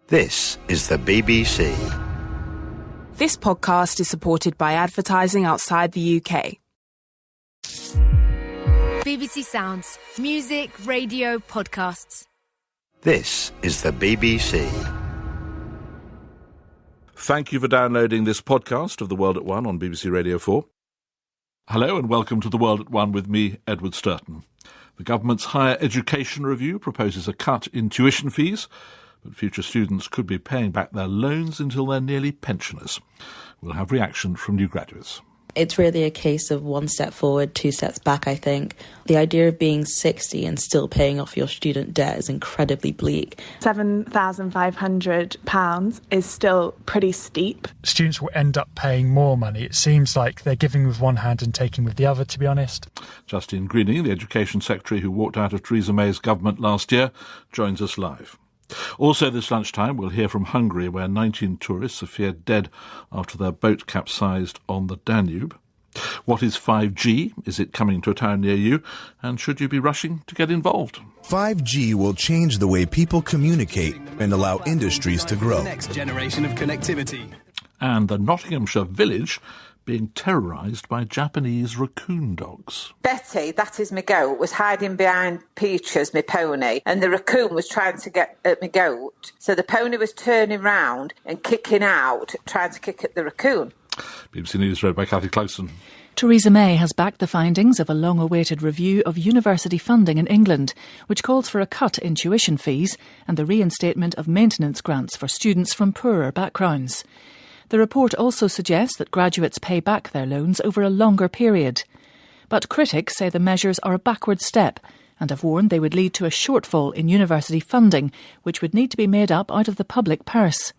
This is the BBC. This podcast is supported by advertising outside the UK. BBC Sounds. Music, radio, podcasts. This is the BBC. Thank you for downloading this podcast of The World at One on BBC Radio 4. Hello and welcome to The World at One with me, Edward Sturton. The government's Higher Education Review proposes a cut in tuition fees, but future students could be paying back their loans until they're nearly pensioners. We'll have reaction from new graduates. It's really a case of one step forward, two steps back, I think. The idea of being 60 and still paying off your student debt is incredibly bleak. £7,500 is still pretty steep. Students will end up paying more money. It seems like they're giving with one hand and taking with the other, to be honest. Justine Greening, the Education Secretary who walked out of Theresa May's government last year, joins us live. Also this lunchtime, we'll hear from Hungary, where 19 tourists are feared dead after their boat capsized on the Danube. What is 5G? Is it coming to a town near you? And should you be rushing to get involved? 5G will change the way people communicate and allow industries to grow. Next generation of connectivity. And the Nottinghamshire village being terrorised by Japanese raccoon dogs. Betty, that is my goat, was hiding behind Peaches, my pony, and the raccoon was trying to get at my goat. So the pony was turning round and kicking out, trying to kick at the raccoon. BBC News read by Cathy Clowson. Theresa May has backed the findings of a long-awaited review of university funding in England, which calls for a cut in tuition fees and the reinstatement of maintenance grants for students from poorer backgrounds. The report also suggests that graduates pay back their loans over a longer period. But critics say the measures are a backward step and have warned they would lead to a shortfall in university funding, which would need to be made up out of the public purse.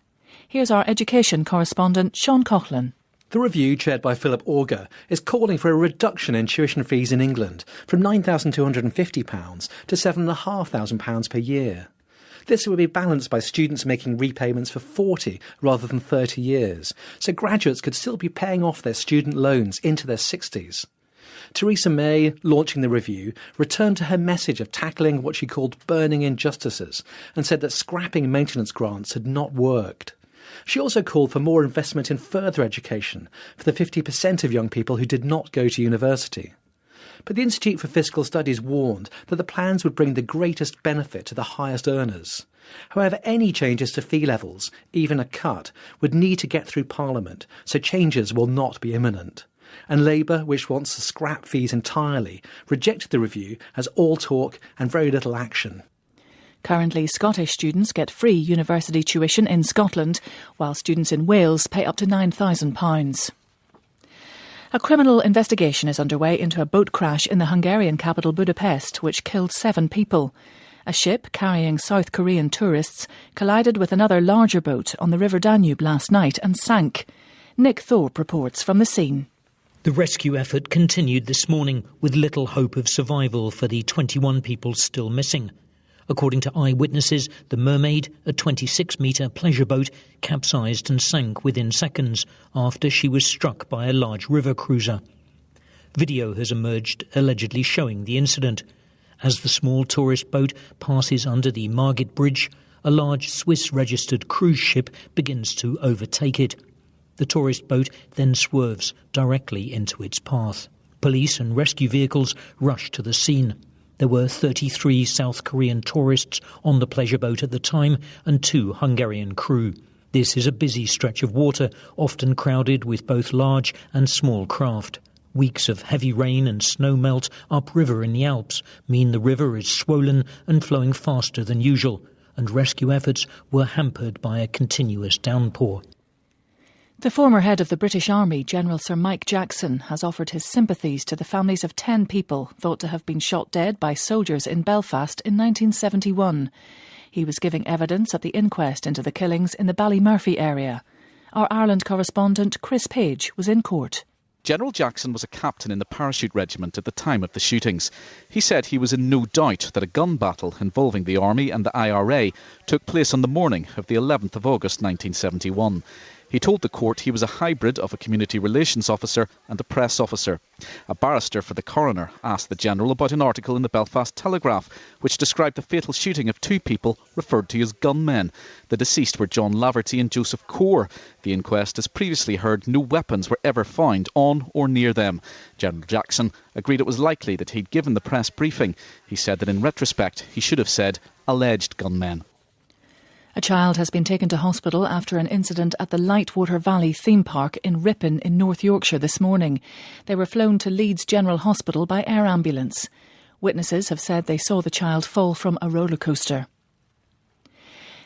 Here's our education correspondent, Sean Coughlin. The review, chaired by Philip Auger, is calling for a reduction in tuition fees in England from £9,250 to £7,500 per year. This will be balanced by students making repayments for 40 rather than 30 years, so graduates could still be paying off their student loans into their 60s. Theresa May, launching the review, returned to her message of tackling what she called burning injustices and said that scrapping maintenance grants had not worked. She also called for more investment in further education for the 50% of young people who did not go to university. But the Institute for Fiscal Studies warned that the plans would bring the greatest benefit to the highest earners. However, any changes to fee levels, even a cut, would need to get through Parliament, so changes will not be imminent. And Labour, which wants to scrap fees entirely, rejected the review as all talk and very little action. Currently, Scottish students get free university tuition in Scotland, while students in Wales pay up to £9,000. A criminal investigation is underway into a boat crash in the Hungarian capital Budapest, which killed 7 people. A ship carrying South Korean tourists collided with another larger boat on the River Danube last night and sank. Nick Thorpe reports from the scene. The rescue effort continued this morning with little hope of survival for the 21 people still missing. According to eyewitnesses, the Mermaid, a 26-metre pleasure boat, capsized and sank within seconds after she was struck by a large river cruiser. Video has emerged allegedly showing the incident. As the small tourist boat passes under the Margit Bridge, a large Swiss-registered cruise ship begins to overtake it. The tourist boat then swerves directly into its path. Police and rescue vehicles rush to the scene. There were 33 South Korean tourists on the pleasure boat at the time and 2 Hungarian crew. This is a busy stretch of water, often crowded with both large and small craft. Weeks of heavy rain and snow melt upriver in the Alps mean the river is swollen and flowing faster than usual, and rescue efforts were hampered by a continuous downpour. The former head of the British Army, General Sir Mike Jackson, has offered his sympathies to the families of 10 people thought to have been shot dead by soldiers in Belfast in 1971. He was giving evidence at the inquest into the killings in the Ballymurphy area. Our Ireland correspondent Chris Page was in court. General Jackson was a captain in the parachute regiment at the time of the shootings. He said he was in no doubt that a gun battle involving the Army and the IRA took place on the morning of the 11th of August 1971. He told the court he was a hybrid of a community relations officer and a press officer. A barrister for the coroner asked the General about an article in the Belfast Telegraph which described the fatal shooting of two people referred to as gunmen. The deceased were John Laverty and Joseph Core. The inquest has previously heard no weapons were ever found on or near them. General Jackson agreed it was likely that he'd given the press briefing. He said that in retrospect he should have said alleged gunmen. A child has been taken to hospital after an incident at the Lightwater Valley theme park in Ripon in North Yorkshire this morning. They were flown to Leeds General Hospital by air ambulance. Witnesses have said they saw the child fall from a roller coaster.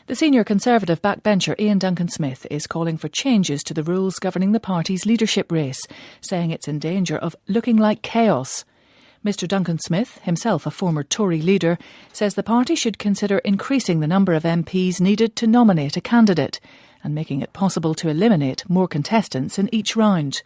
The senior Conservative backbencher Ian Duncan-Smith is calling for changes to the rules governing the party's leadership race, saying it's in danger of looking like chaos. Mr Duncan-Smith, himself a former Tory leader, says the party should consider increasing the number of MPs needed to nominate a candidate and making it possible to eliminate more contestants in each round.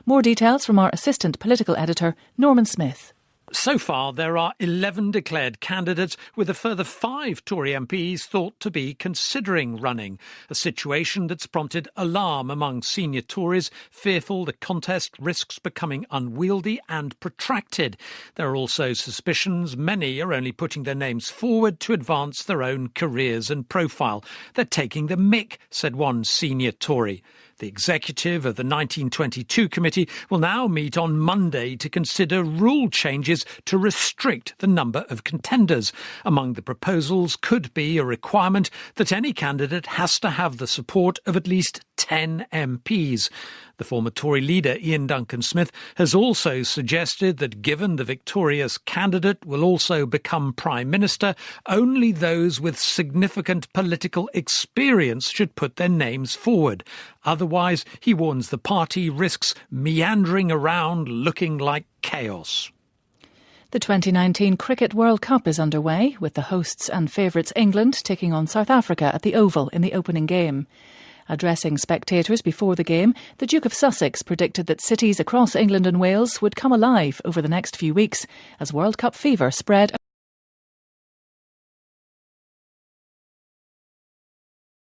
More details from our assistant political editor, Norman Smith. So far, there are 11 declared candidates, with a further 5 Tory MPs thought to be considering running, a situation that's prompted alarm among senior Tories, fearful the contest risks becoming unwieldy and protracted. There are also suspicions many are only putting their names forward to advance their own careers and profile. They're taking the mick, said one senior Tory. The executive of the 1922 committee will now meet on Monday to consider rule changes to restrict the number of contenders. Among the proposals could be a requirement that any candidate has to have the support of at least 10 MPs. The former Tory leader Ian Duncan-Smith has also suggested that given the victorious candidate will also become Prime Minister, only those with significant political experience should put their names forward. Otherwise, he warns the party risks meandering around looking like chaos. The 2019 Cricket World Cup is underway, with the hosts and favourites England taking on South Africa at the Oval in the opening game. Addressing spectators before the game, the Duke of Sussex predicted that cities across England and Wales would come alive over the next few weeks as World Cup fever spread